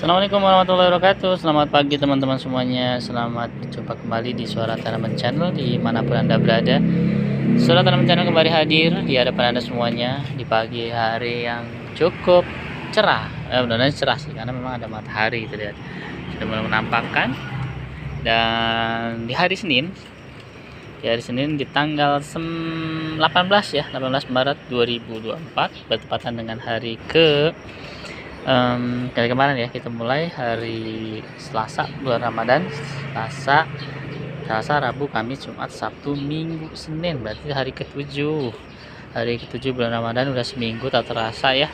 Assalamualaikum warahmatullahi wabarakatuh. Selamat pagi teman-teman semuanya. Selamat berjumpa kembali di Suara Tanaman Channel dimanapun Anda berada. Suara Tanaman Channel kembali hadir di hadapan Anda semuanya di pagi hari yang cukup cerah. Benar-benar cerah sih karena memang ada matahari itu lihat. Sudah mulai menampakkan. Dan di hari Senin di tanggal 18 ya, 18 Maret 2024 bertepatan dengan hari kali kemarin ya, kita mulai hari Selasa bulan Ramadan, Selasa, Rabu, Kamis, Jumat, Sabtu, Minggu, Senin, berarti hari ke-7 bulan Ramadan. Udah seminggu tak terasa ya,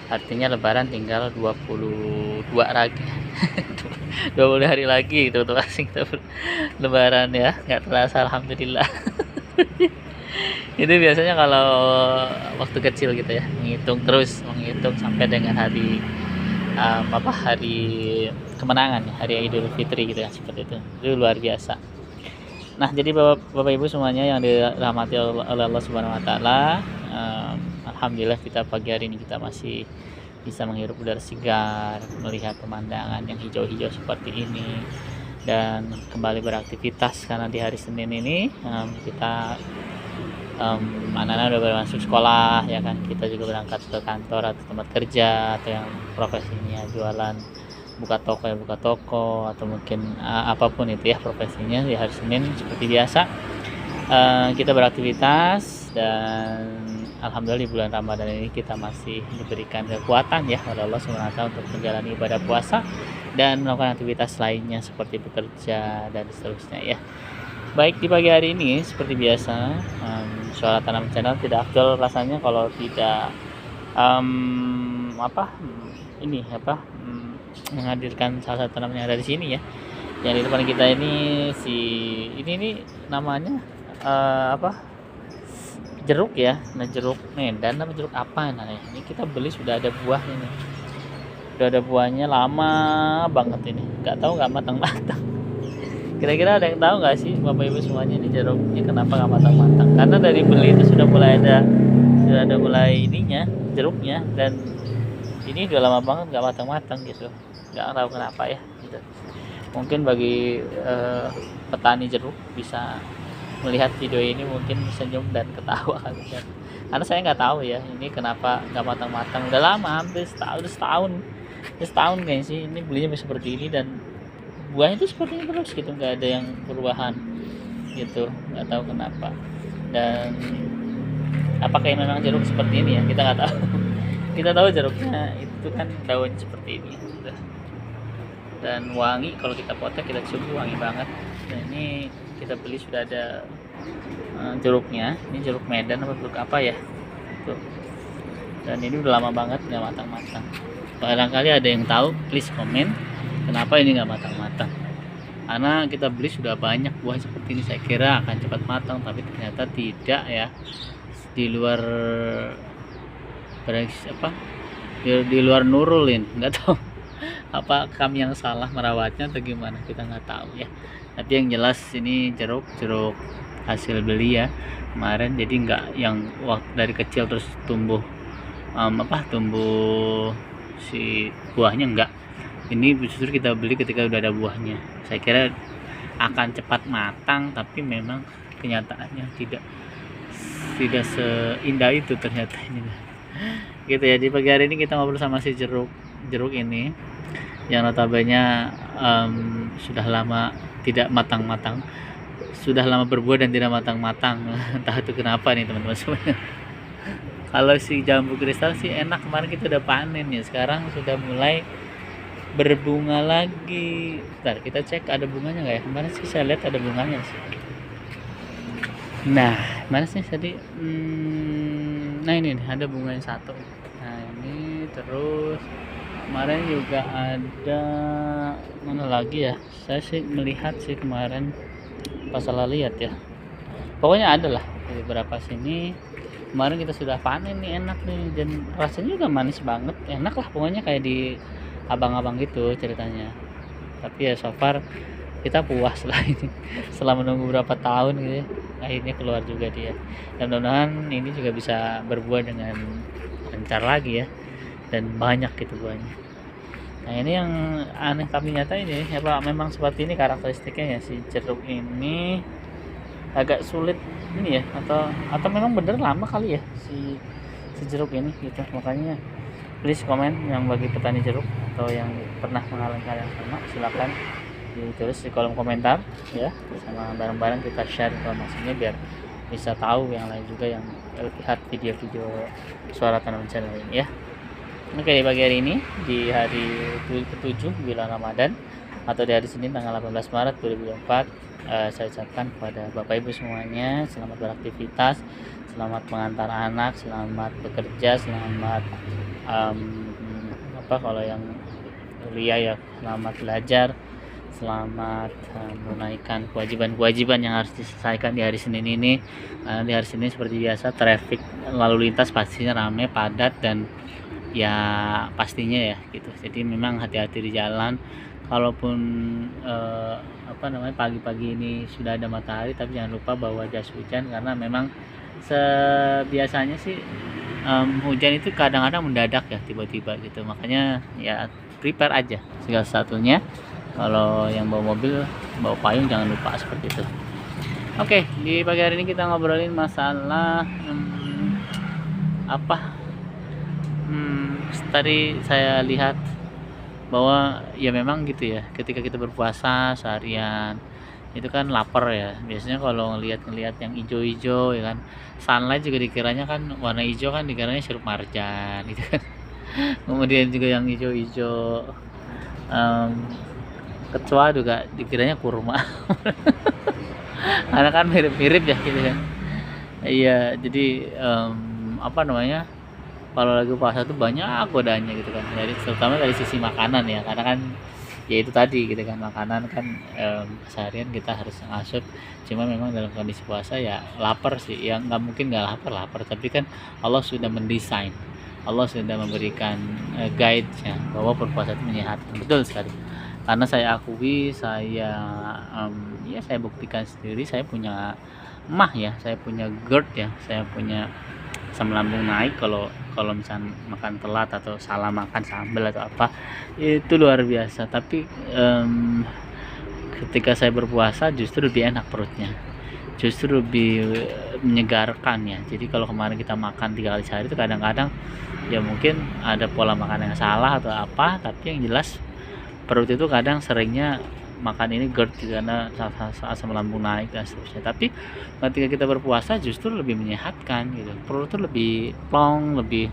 artinya Lebaran tinggal 22 lagi 20 hari lagi gitu tuh asing Lebaran ya, nggak terasa alhamdulillah. Itu biasanya kalau waktu kecil gitu ya, menghitung sampai dengan hari hari kemenangan ya, hari Idul Fitri gitu ya, seperti itu luar biasa. Nah, jadi Bapak Ibu semuanya yang dirahmati oleh Allah Subhanahu wa taala, alhamdulillah kita pagi hari ini kita masih bisa menghirup udara segar, melihat pemandangan yang hijau-hijau seperti ini, dan kembali beraktivitas karena di hari Senin ini kita anak-anak udah masuk sekolah ya kan, kita juga berangkat ke kantor atau tempat kerja, atau yang profesinya jualan buka toko atau mungkin apapun itu ya profesinya, di hari Senin seperti biasa kita beraktivitas. Dan alhamdulillah di bulan Ramadan ini kita masih diberikan kekuatan ya oleh Allah SWT untuk menjalani ibadah puasa dan melakukan aktivitas lainnya seperti bekerja dan seterusnya ya. Baik, di pagi hari ini seperti biasa, Suara Tanaman Channel tidak afdol rasanya kalau tidak menghadirkan salah satu tanaman yang ada di sini ya. Yang di depan kita ini ini namanya jeruk ya. Nah, jeruk Medan apa jeruk apa namanya? Ini kita beli sudah ada buahnya nih. Sudah ada buahnya lama banget ini. Nggak matang-matang. Kira-kira ada yang tahu nggak sih Bapak Ibu semuanya, ini jeruknya kenapa nggak matang-matang? Karena dari beli itu sudah ada mulai ininya jeruknya, dan ini udah lama banget nggak matang-matang gitu. Nggak tahu kenapa ya gitu. Mungkin bagi petani jeruk bisa melihat video ini mungkin senyum dan ketawa kali ya. Karena saya nggak tahu ya ini kenapa nggak matang-matang. Udah lama, hampir setahun kayaknya sih ini belinya seperti ini, dan buahnya itu sepertinya terus gitu, nggak ada yang perubahan gitu, nggak tahu kenapa. Dan apakah memang jeruk seperti ini ya, kita nggak tahu. Kita tahu jeruknya itu kan daun seperti ini gitu. Dan wangi, kalau kita potong kita cium wangi banget. Dan ini kita beli sudah ada jeruknya. Ini jeruk Medan apa jeruk apa ya tuh. Dan ini udah lama banget nggak matang-matang. Barangkali ada yang tahu, please komen kenapa ini nggak matang-matang. Karena kita beli sudah banyak buah seperti ini, saya kira akan cepat matang, tapi ternyata tidak ya. Di luar nurulin, nggak tahu apa kami yang salah merawatnya atau gimana, kita nggak tahu ya. Tapi yang jelas ini jeruk hasil beli ya kemarin, jadi nggak yang waktu dari kecil terus tumbuh si buahnya, enggak. Ini justru kita beli ketika udah ada buahnya. Saya kira akan cepat matang, tapi memang kenyataannya tidak seindah itu ternyata ini. Gitu ya. Di pagi hari ini kita ngobrol sama si jeruk ini yang notabene sudah lama tidak matang-matang. Sudah lama berbuah dan tidak matang-matang. Entah itu kenapa nih teman-teman semuanya. Kalau si jambu kristal sih enak, kemarin kita udah panen ya. Sekarang sudah mulai berbunga lagi. Bentar, kita cek ada bunganya nggak ya? Kemarin sih saya lihat ada bunganya sih. Nah, mana sih tadi? Nah ini nih, ada bunganya satu. Nah ini terus kemarin juga ada mana lagi ya? Saya sih melihat sih kemarin pas salah lihat ya. Pokoknya ada lah di beberapa sini. Kemarin kita sudah panen nih, enak nih, dan rasanya juga manis banget, enak lah pokoknya kayak di abang-abang gitu ceritanya. Tapi ya so far kita puas lah ini setelah menunggu berapa tahun gitu ya, akhirnya keluar juga dia. Dan mudah-mudahan ini juga bisa berbuah dengan lancar lagi ya, dan banyak gitu buahnya. Nah ini yang aneh tapi nyata ini apa memang seperti ini karakteristiknya ya, si jeruk ini agak sulit ini ya, atau memang bener lama kali ya si jeruk ini gitu. Makanya please komen yang bagi petani jeruk atau yang pernah mengalami hal yang sama, silakan ditulis di kolom komentar ya, sama bareng-bareng kita share informasinya biar bisa tahu yang lain juga yang lihat video-video suara tanaman channel ini ya. Oke, di pagi hari ini di hari ke-7 bulan Ramadan atau di hari Senin tanggal 18 Maret 2024, saya ucapkan kepada Bapak Ibu semuanya selamat beraktivitas, selamat mengantar anak, selamat bekerja, selamat kalau yang kuliah ya selamat belajar, selamat menunaikan kewajiban-kewajiban yang harus diselesaikan di hari Senin ini. Di hari Senin seperti biasa traffic lalu lintas pastinya ramai, padat, dan ya pastinya ya gitu. Jadi memang hati-hati di jalan. Kalaupun pagi-pagi ini sudah ada matahari, tapi jangan lupa bawa jas hujan karena memang sebiasanya sih hujan itu kadang-kadang mendadak ya, tiba-tiba gitu. Makanya ya prepare aja segala satunya. Kalau yang bawa mobil, bawa payung jangan lupa seperti itu. Oke, di pagi hari ini kita ngobrolin masalah tadi saya lihat bahwa ya memang gitu ya, ketika kita berpuasa seharian itu kan lapar ya. Biasanya kalau ngelihat yang hijau-hijau ya kan, sunlight juga dikiranya kan warna hijau kan dikiranya sirup marjan gitu kan. Kemudian juga yang hijau-hijau kecoa juga dikiranya kurma. Karena kan mirip-mirip ya gitu kan. Iya, jadi kalau lagi puasa tuh banyak godaannya gitu kan. Jadi terutama dari sisi makanan ya, karena kan ya itu tadi gitu kan, makanan kan seharian kita harus ngasup. Cuma memang dalam kondisi puasa ya lapar sih, ya nggak mungkin nggak lapar, tapi kan Allah sudah mendesain, Allah sudah memberikan guide-nya bahwa berpuasa itu menyehatkan. Betul sekali, karena saya akui, saya buktikan sendiri. Saya punya saya punya GERD ya, saya punya asam lambung naik kalau misalnya makan telat atau salah makan sambal atau apa, itu luar biasa. Tapi ketika saya berpuasa justru lebih enak perutnya, justru lebih menyegarkan ya. Jadi kalau kemarin kita makan 3 kali sehari itu kadang-kadang ya mungkin ada pola makan yang salah atau apa, tapi yang jelas perut itu kadang seringnya makan ini GERD karena asam lambung naik dan seterusnya. Tapi ketika kita berpuasa justru lebih menyehatkan gitu, perut itu lebih plong, lebih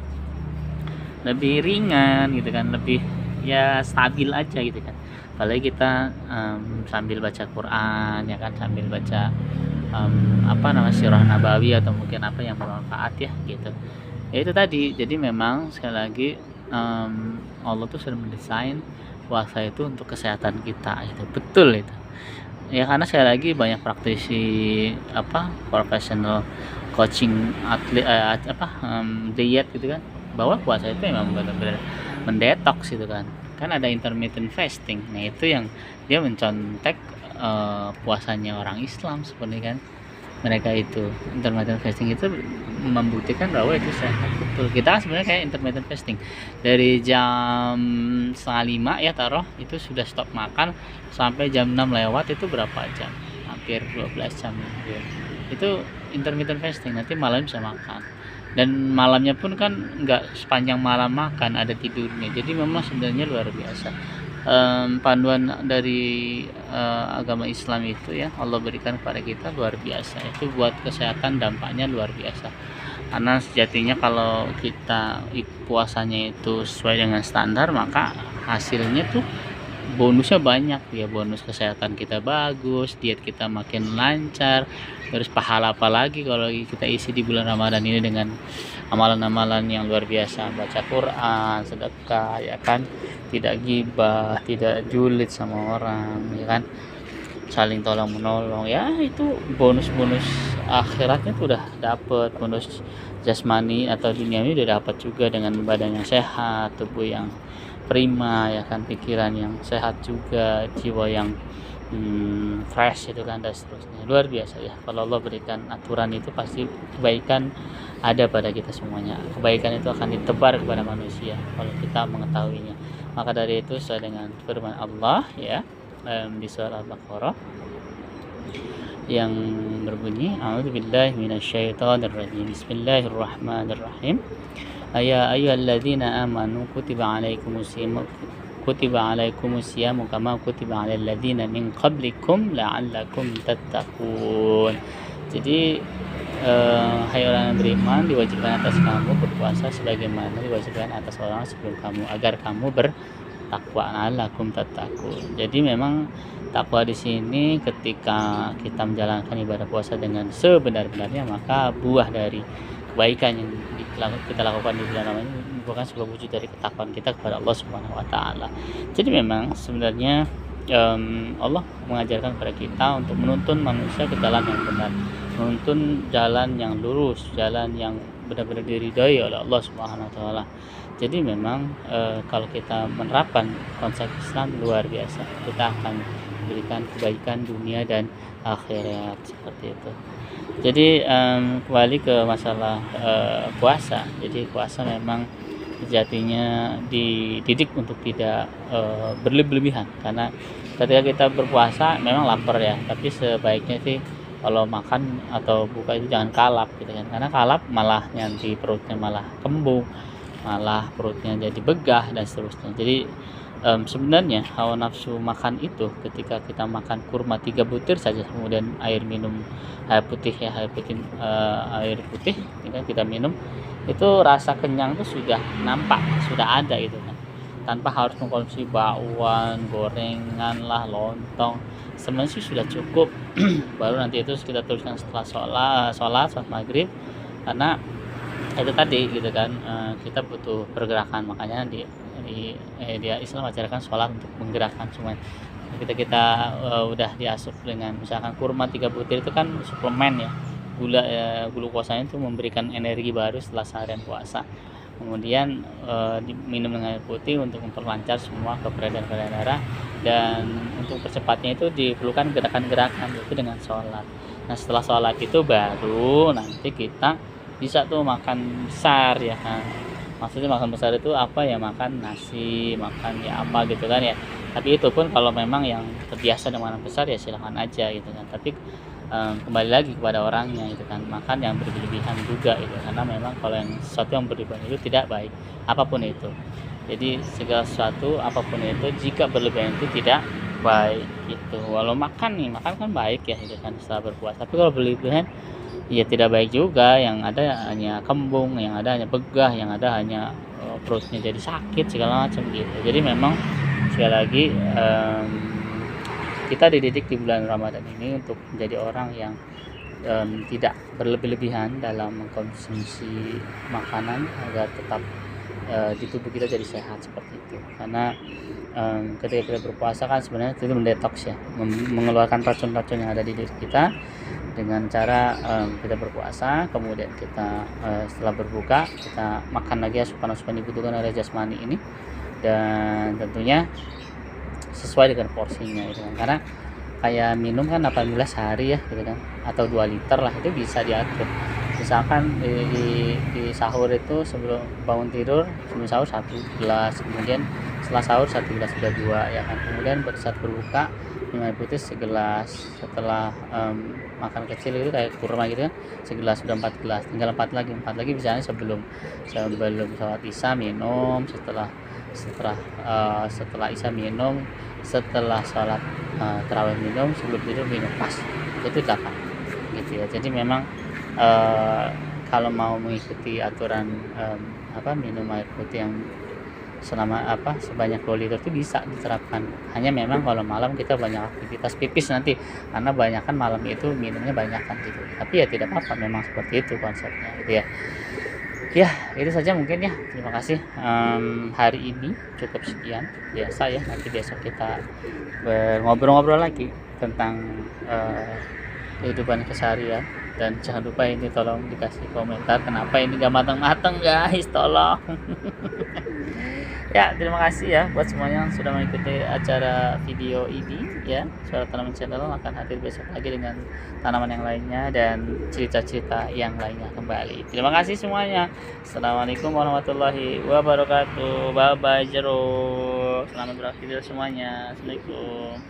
ringan gitu kan, lebih ya stabil aja gitu kan. Apalagi kita sambil baca Quran ya kan, sambil baca sirah nabawi atau mungkin apa yang bermanfaat ya gitu. Ya itu tadi, jadi memang sekali lagi Allah tuh sudah mendesain puasa itu untuk kesehatan kita, itu betul itu ya. Karena sekali lagi banyak praktisi profesional coaching atlet diet gitu kan, bahwa puasa itu memang benar-benar mendetoks gitu kan ada intermittent fasting. Nah itu yang dia mencontek puasanya orang Islam sebenarnya kan. Mereka itu intermittent fasting itu membuktikan bahwa itu sehat betul. Kita kan sebenarnya kayak intermittent fasting dari jam 4:30 ya taruh itu sudah stop makan sampai jam 6 lewat, itu berapa jam, hampir 12 jam ya. Itu intermittent fasting, nanti malam bisa makan, dan malamnya pun kan nggak sepanjang malam makan, ada tidurnya. Jadi memang sebenarnya luar biasa panduan dari agama Islam itu ya, Allah berikan kepada kita luar biasa. Itu buat kesehatan dampaknya luar biasa, karena sejatinya kalau kita puasanya itu sesuai dengan standar, maka hasilnya tuh bonusnya banyak ya. Bonus kesehatan kita bagus, diet kita makin lancar, terus pahala apalagi kalau kita isi di bulan Ramadan ini dengan amalan-amalan yang luar biasa, baca Quran, sedekah ya kan, tidak ghibah, tidak julid sama orang ya kan, saling tolong menolong ya. Itu bonus-bonus akhiratnya tuh udah dapet, bonus jasmani atau duniawi udah dapat juga, dengan badan yang sehat, tubuh yang prima ya kan, pikiran yang sehat juga, jiwa yang fresh itu kan dan seterusnya. Luar biasa ya, kalau Allah berikan aturan itu pasti kebaikan ada pada kita semuanya. Kebaikan itu akan ditebar kepada manusia kalau kita mengetahuinya. Maka dari itu sesuai dengan firman Allah ya, di surah Al-Baqarah yang berbunyi, a'udzubillahi minasyaitonirrajim, bismillahirrahmanirrahim, ya ayyuhalladzina amanu kutiba alaikumusyamu kama kutiba alal ladzina min qablikum la'allakum tattaqun. Jadi hai orang yang beriman, diwajibkan atas kamu berpuasa sebagaimana diwajibkan atas orang sebelum kamu agar kamu bertakwa, la'allakum tattaqun. Jadi memang takwa di sini ketika kita menjalankan ibadah puasa dengan sebenar-benarnya, maka buah dari kebaikan yang kita lakukan di bulan Ramadan ini merupakan sebuah wujud dari ketakwaan kita kepada Allah Subhanahu wa taala. Jadi memang sebenarnya Allah mengajarkan kepada kita untuk menuntun manusia ke jalan yang benar, menuntun jalan yang lurus, jalan yang benar-benar diridhai oleh Allah Subhanahu wa taala. Jadi memang kalau kita menerapkan konsep Islam luar biasa, kita akan memberikan kebaikan dunia dan akhirat seperti itu. Jadi kembali ke masalah puasa. Jadi puasa memang sejatinya dididik untuk tidak berlebihan, karena ketika kita berpuasa memang lapar ya, tapi sebaiknya sih kalau makan atau buka itu jangan kalap gitu kan, karena kalap malah nanti perutnya malah kembung, malah perutnya jadi begah dan seterusnya. Jadi sebenarnya hawa nafsu makan itu ketika kita makan kurma 3 butir saja, kemudian air putih ya, kita minum, itu rasa kenyang itu sudah nampak, sudah ada gitu kan, tanpa harus mengkonsumsi bakwan, gorengan lah, lontong. Sebenarnya sih sudah cukup. Baru nanti itu kita teruskan setelah sholat maghrib, karena itu tadi gitu kan, kita butuh pergerakan. Makanya dia Islam ajarkan sholat untuk menggerakkan semua. Kita udah diasup dengan misalkan kurma 3 butir itu kan suplemen ya, glukosanya itu memberikan energi baru setelah seharian puasa. Kemudian diminum dengan air putih untuk memperlancar semua peredaran darah, dan untuk percepatnya itu diperlukan gerakan-gerakan itu dengan sholat. Nah setelah sholat itu baru nanti kita bisa tuh makan besar ya kan. Maksudnya makan besar itu apa ya, makan nasi, makan ya apa gitu kan ya. Tapi itu pun kalau memang yang terbiasa dengan makanan besar ya silahkan aja gitu kan. Tapi kembali lagi kepada orangnya gitu kan, makan yang berlebihan juga gitu, karena memang kalau yang sesuatu yang berlebihan itu tidak baik apapun itu. Jadi segala sesuatu apapun itu jika berlebihan itu tidak baik gitu. Walau makan kan baik ya gitu kan setelah berpuasa, tapi kalau berlebihan ya tidak baik juga, yang ada hanya kembung, yang ada hanya begah, yang ada hanya perutnya jadi sakit segala macam gitu. Jadi memang sekali lagi kita dididik di bulan Ramadan ini untuk menjadi orang yang tidak berlebih-lebihan dalam mengkonsumsi makanan agar tetap di tubuh kita jadi sehat seperti itu. Karena ketika kita berpuasa kan sebenarnya itu mendetoks ya, mengeluarkan racun-racun yang ada di diri kita dengan cara kita berpuasa, kemudian kita setelah berbuka kita makan lagi asupan-asupan dibutuhkan oleh jasmani ini, dan tentunya sesuai dengan porsinya gitu kan. Karena kayak minum kan 18 sehari ya gitu kan, atau 2 liter lah, itu bisa diatur. Misalkan di sahur itu sebelum bangun tidur, sebelum sahur 1 gelas, kemudian setelah sahur 1 gelas sudah 2 ya kan, kemudian saat berbuka minum air putih segelas, setelah makan kecil itu kayak kurma gitu kan segelas, sudah 4 gelas, tinggal 4 lagi misalnya sebelum sholat isya minum, setelah isya minum, setelah sholat tarawih minum, sebelum tidur minum, pas itu 8 gitu ya. Jadi memang kalau mau mengikuti aturan minum air putih yang sebanyak 2 liter itu bisa diterapkan. Hanya memang kalau malam kita banyak aktivitas pipis nanti, karena banyak kan malam itu minumnya banyak kan gitu. Tapi ya tidak apa-apa, memang seperti itu konsepnya gitu ya. Ya itu saja mungkin ya, terima kasih. Hari ini cukup sekian, biasa ya, nanti besok kita ngobrol-ngobrol lagi tentang kehidupan keseharian. Dan jangan lupa ini tolong dikasih komentar kenapa ini gak matang-matang guys, tolong. Ya, terima kasih ya buat semuanya yang sudah mengikuti acara video ini ya. Suara Tanaman Channel akan hadir besok lagi dengan tanaman yang lainnya dan cerita-cerita yang lainnya kembali. Terima kasih semuanya. Assalamualaikum warahmatullahi wabarakatuh. Bye bye jeruk. Selamat beraktivitas semuanya. Assalamualaikum.